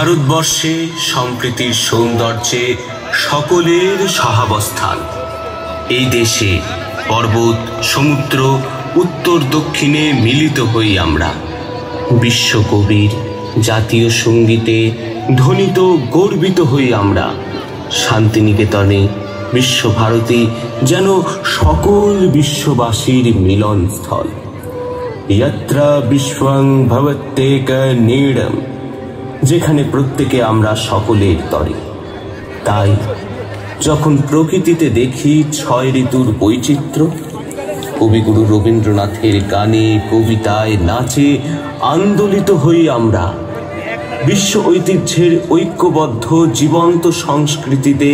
ভারতবর্ষে সম্প্রীতির সৌন্দর্যে সকলের সহাবস্থান। এই দেশে পর্বত সমুদ্র উত্তর দক্ষিণে মিলিত হই আমরা। বিশ্বকবির জাতীয় সঙ্গীতে ধ্বনিত গর্বিত হই আমরা। শান্তিনিকেতনে বিশ্বভারতী যেন সকল বিশ্ববাসীর মিলনস্থল। यत्र विश्वं भवत्येक नीडम, যেখানে প্রত্যেকে আমরা সকলের তরে। তাই যখন প্রকৃতিতে দেখি ছয় ঋতুর বৈচিত্র্য, কবিগুরু রবীন্দ্রনাথের গানে কবিতায় নাচে আন্দোলিত হই আমরা। বিশ্ব ঐতিহ্যের ঐক্যবদ্ধ জীবন্ত সংস্কৃতিতে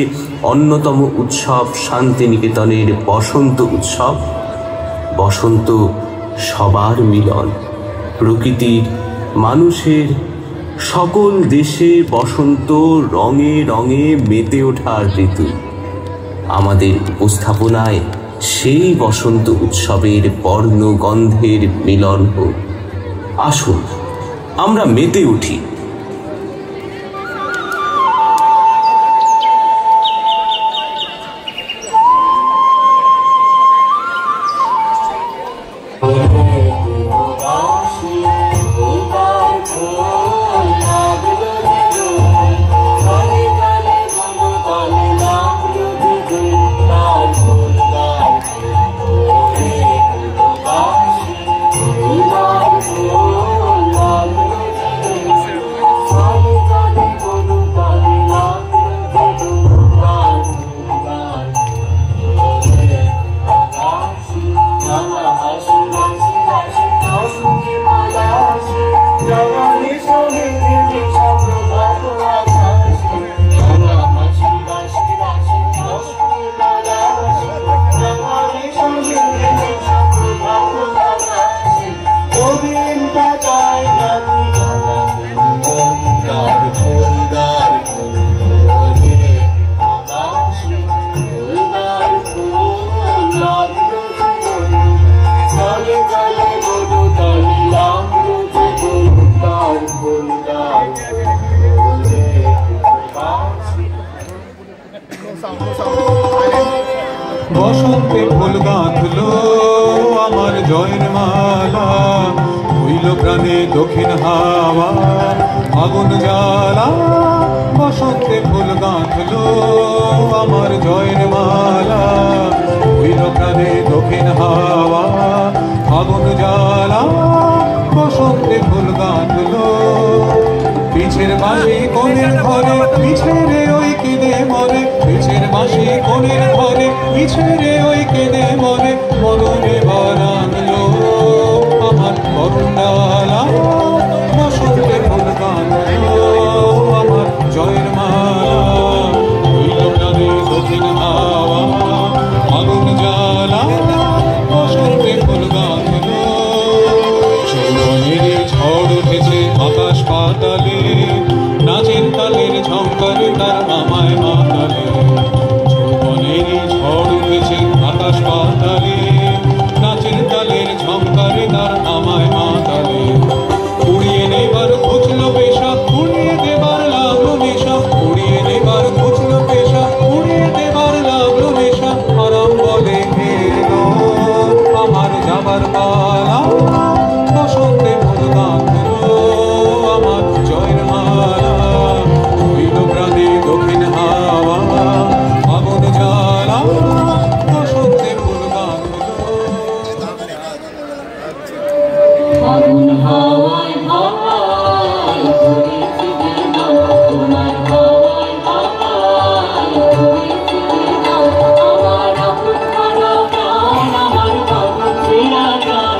অন্যতম উৎসব শান্তিনিকেতনের বসন্ত উৎসব। বসন্ত সবার মিলন, প্রকৃতির মানুষের সকল দেশে বসন্ত রঙে রঙে মেতে ওঠার ঋতু। আমাদের উপস্থাপনায় সেই বসন্ত উৎসবের বর্ণগন্ধের মিলন হোক। আসুন আমরা মেতে উঠি। বসন্তে ফুল গাঁথলো আমার জয়ের মালা, হইল প্রাণে দক্ষিণ হাওয়া আগুন জ্বালা। বসন্তে ফুল গাঁথলো আমার জয়ের মালা, হইল প্রাণে দক্ষিণ হাওয়া আগুন জ্বালা। বসন্তে ফুল গাঁথলো পিছের বাঁশি কোণের ঘরে, পিছেরে ওই কেঁদে মরে। পিছের বাঁশি কোণের ঘরে, পিছেরে ওই কেঁদে মরে। মরণে বারানলো আমার করুণালা, বসন্তে ফুল গাঁথলো আমার জয়ের মালা, হইল প্রাণে দক্ষিণ হাওয়া আগুন জ্বালা। বসন্তে ফুল গাঁথলো যৌবনের ঝড় উঠেছে আকাশ পাতালে, নাচের তালের ঝঙ্কারে তার আমায় মাতালে। যৌবনের ঝড় উঠেছে আকাশ পাতালে, নাচের তালের ঝঙ্কারে তার আমায় মাতালে। উড়িয়ে নেবার খুঁজলো পেশা, উড়িয়ে দেবার লাগলো নেশা। উড়িয়ে নেবার খুঁজলো পেশা, উড়িয়ে দেবার লাগলো নেশা। আরাম বলে এলো আমার যাবার পালা, বসন্তে ফুল গাঁথলো আমার জয়ের মালা, হইল প্রাণে দক্ষিণ হাওয়া আগুন জ্বালা। বসন্তে ফুল গাঁথলো আগুন হাওয়ায় হাওয়ায় ঘুরেছে দিনা, তোমার হাওয়ায় হাওয়ায় ঘুরেছে দিনা। আমার আপন হারা প্রাণ, আমার বাবু ছেঁড়া প্রাণ।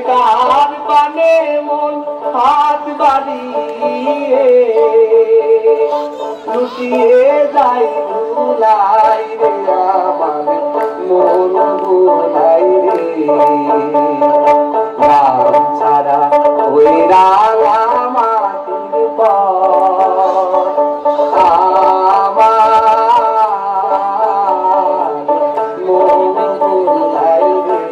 কার পানে মন হাত বাড়িয়ে লুটিয়ে যাই ভুলাই রে আমার মন ভুলাই রে রাম ছাড়া ওই রাঙা মাটির পর আমার মন ভুলাই রে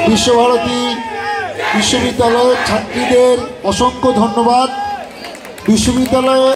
বিশ্বভারতী বিশ্ববিদ্যালয়ের ছাত্রীদের অসংখ্য ধন্যবাদ। বিশ্ববিদ্যালয়ে